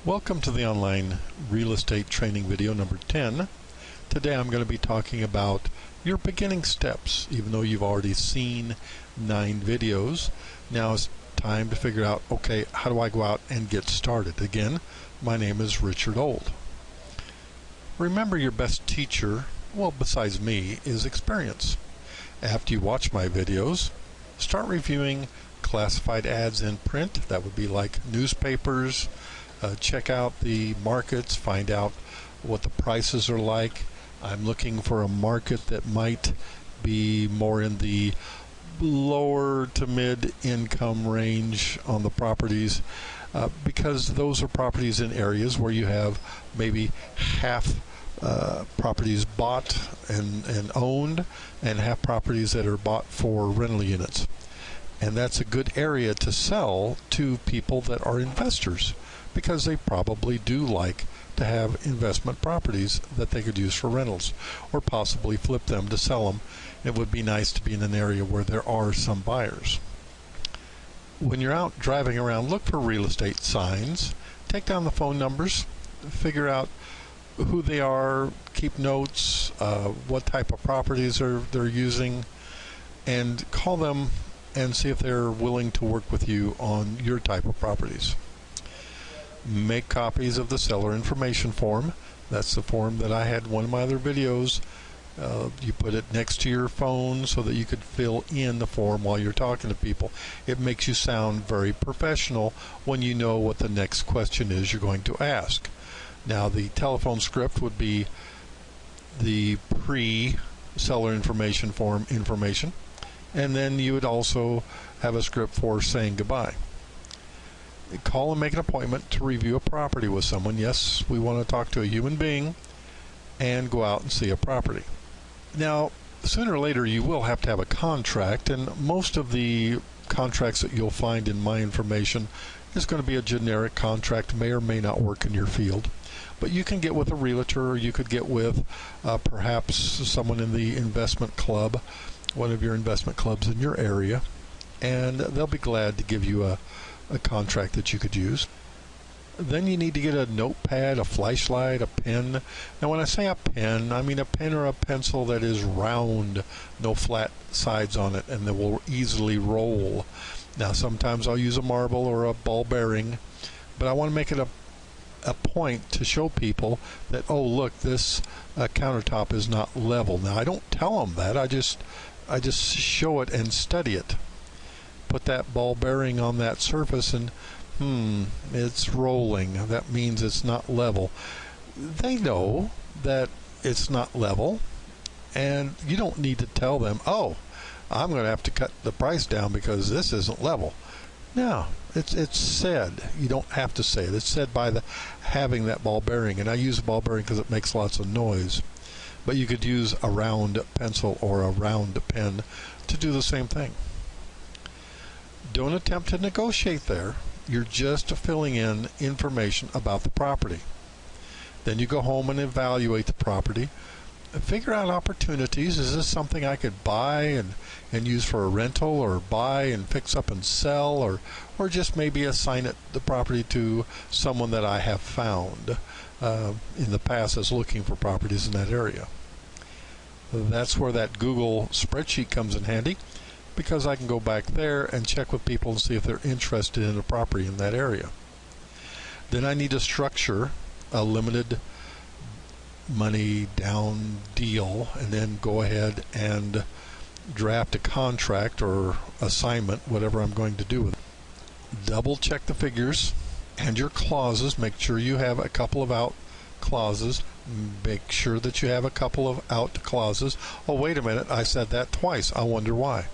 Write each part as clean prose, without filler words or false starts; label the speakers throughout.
Speaker 1: Welcome to the online real estate training video number 10. Today I'm going to be talking about your beginning steps. Even though you've already seen 9 videos, now it's time to figure out, okay, how do I go out and get started? Again, my name is Richard Old. Remember, your best teacher, well, besides me, is experience. After you watch my videos, start reviewing classified ads in print. That would be like newspapers. Check out the markets, find out what the prices are like. I'm looking for a market that might be more in the lower to mid income range on the properties, because those are properties in areas where you have maybe half properties bought and owned and half properties that are bought for rental units. And that's a good area to sell to people that are investors, because they probably do like to have investment properties that they could use for rentals or possibly flip them to sell them. It would be nice to be in an area where there are some buyers. When you're out driving around, look for real estate signs, take down the phone numbers, figure out who they are, keep notes, what type of properties they're using, and call them and see if they're willing to work with you on your type of properties. Make copies of the seller information form. That's the form that I had in one of my other videos. You put it next to your phone so that you could fill in the form while you're talking to people. It makes you sound very professional when you know what the next question is you're going to ask. Now, the telephone script would be the pre-seller information form information, and then you would also have a script for saying goodbye. Call and make an appointment to review a property with someone. Yes, we want to talk to a human being and go out and see a property. Now, sooner or later you will have to have a contract, and most of the contracts that you'll find in my information is going to be a generic contract, may or may not work in your field. But you can get with a realtor, or you could get with perhaps someone in the investment club, one of your investment clubs in your area, and they'll be glad to give you a contract that you could use. Then you need to get a notepad, a flashlight, a pen. Now, when I say a pen, I mean a pen or a pencil that is round, no flat sides on it, and that will easily roll. Now, sometimes I'll use a marble or a ball bearing, but I want to make it a point to show people that, oh, look, this countertop is not level. Now, I don't tell them that. I just show it and study it. Put that ball bearing on that surface and it's rolling. That means it's not level. They know that it's not level, and you don't need to tell them, oh, I'm going to have to cut the price down because this isn't level. No, it's said. You don't have to say it. It's said by having that ball bearing, and I use a ball bearing because it makes lots of noise. But you could use a round pencil or a round pen to do the same thing. Don't attempt to negotiate there. You're just filling in information about the property. Then you go home and evaluate the property. Figure out opportunities. Is this something I could buy and use for a rental, or buy and fix up and sell, or just maybe assign the property to someone that I have found in the past as looking for properties in that area. That's where that Google spreadsheet comes in handy, because I can go back there and check with people and see if they're interested in a property in that area. Then I need to structure a limited money down deal, and then go ahead and draft a contract or assignment, whatever I'm going to do with it. Double check the figures and your clauses. Make sure you have a couple of out clauses. Make sure that you have a couple of out clauses. Oh, wait a minute, I said that twice. I wonder why.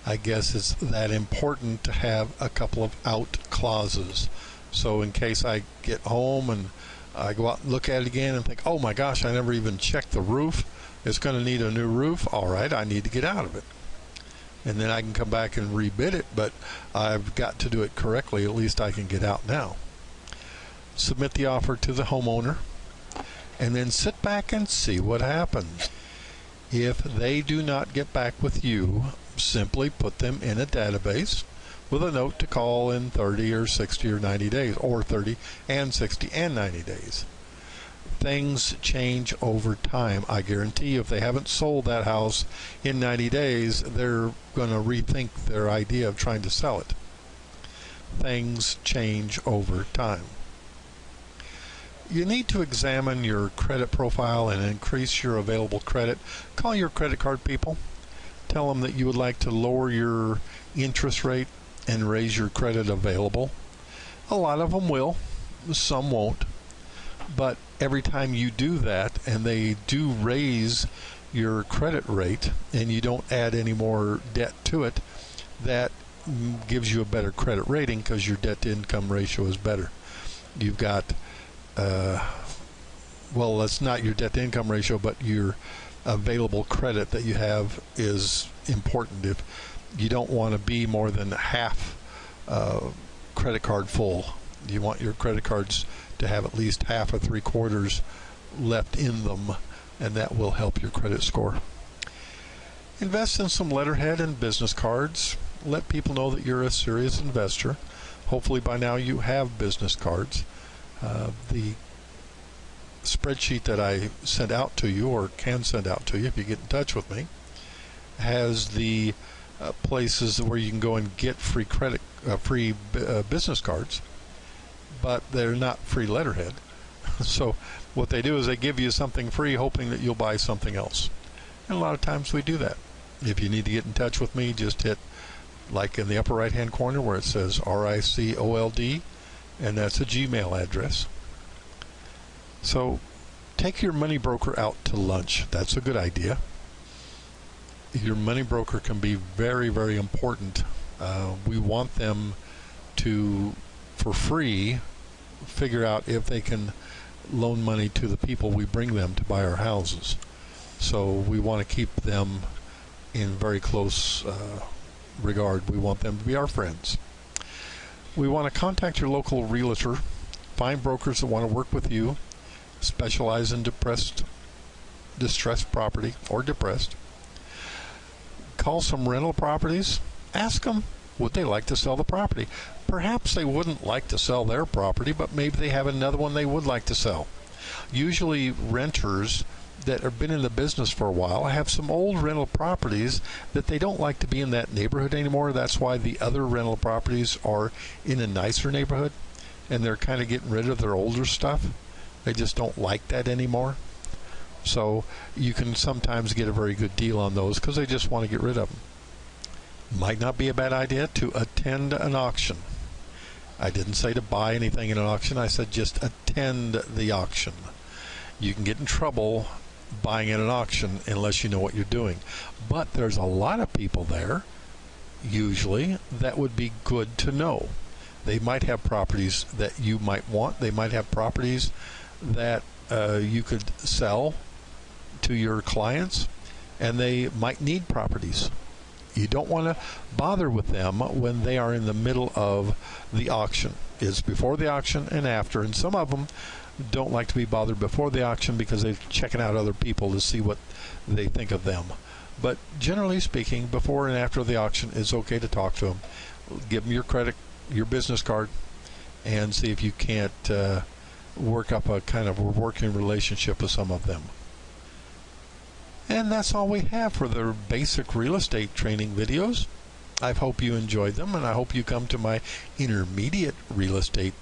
Speaker 1: I guess it's that important to have a couple of out clauses. So in case I get home and I go out and look at it again and think, oh my gosh, I never even checked the roof. It's going to need a new roof. All right, I need to get out of it. And then I can come back and rebid it, but I've got to do it correctly. At least I can get out now. Submit the offer to the homeowner, and then sit back and see what happens. If they do not get back with you, simply put them in a database, with a note to call in 30 or 60 or 90 days, or 30 and 60 and 90 days. Things change over time. I guarantee you, if they haven't sold that house in 90 days, they're going to rethink their idea of trying to sell it. Things change over time. You need to examine your credit profile and increase your available credit. Call your credit card people. Tell them that you would like to lower your interest rate and raise your credit available. A lot of them will, some won't. But every time you do that and they do raise your credit rate and you don't add any more debt to it, that gives you a better credit rating because your debt to income ratio is better. You've got well, that's not your debt to income ratio, but your available credit that you have is important. If you don't want to be more than half credit card full, you want your credit cards to have at least half or 3/4 left in them, and that will help your credit score. Invest in some letterhead and business cards. Let people know that you're a serious investor. Hopefully by now you have business cards. The spreadsheet that I sent out to you, or can send out to you if you get in touch with me, has the places where you can go and get free business cards, but they're not free letterhead. So what they do is they give you something free hoping that you'll buy something else. And a lot of times we do that. If you need to get in touch with me, just hit, like in the upper right hand corner where it says RICOLD, and that's a Gmail address. So take your money broker out to lunch. That's a good idea. Your money broker can be very, very important. We want them to, for free, figure out if they can loan money to the people we bring them to buy our houses. So we want to keep them in very close regard. We want them to be our friends. We want to contact your local realtor, find brokers that want to work with you, specialize in distressed property or depressed. Call some rental properties, ask them, would they like to sell the property? Perhaps they wouldn't like to sell their property, but maybe they have another one they would like to sell. Usually renters that have been in the business for a while have some old rental properties that they don't like to be in that neighborhood anymore. That's why the other rental properties are in a nicer neighborhood, and they're kind of getting rid of their older stuff. They just don't like that anymore. So you can sometimes get a very good deal on those because they just want to get rid of them. Might not be a bad idea to attend an auction. I didn't say to buy anything in an auction. I said just attend the auction. You can get in trouble buying at an auction unless you know what you're doing. But there's a lot of people there, usually, that would be good to know. They might have properties that you might want. They might have properties that you could sell to your clients, and they might need properties. You don't want to bother with them when they are in the middle of the auction. It's before the auction and after, and some of them don't like to be bothered before the auction because they're checking out other people to see what they think of them. But generally speaking, before and after the auction, it's okay to talk to them. Give them your business card, and see if you can't work up a kind of a working relationship with some of them. And that's all we have for the basic real estate training videos. I hope you enjoyed them, and I hope you come to my intermediate real estate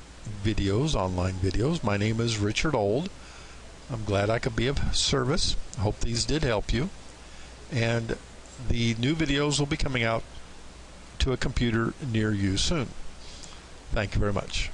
Speaker 1: videos, online videos. My name is Richard Old. I'm glad I could be of service. I hope these did help you. And the new videos will be coming out to a computer near you soon. Thank you very much.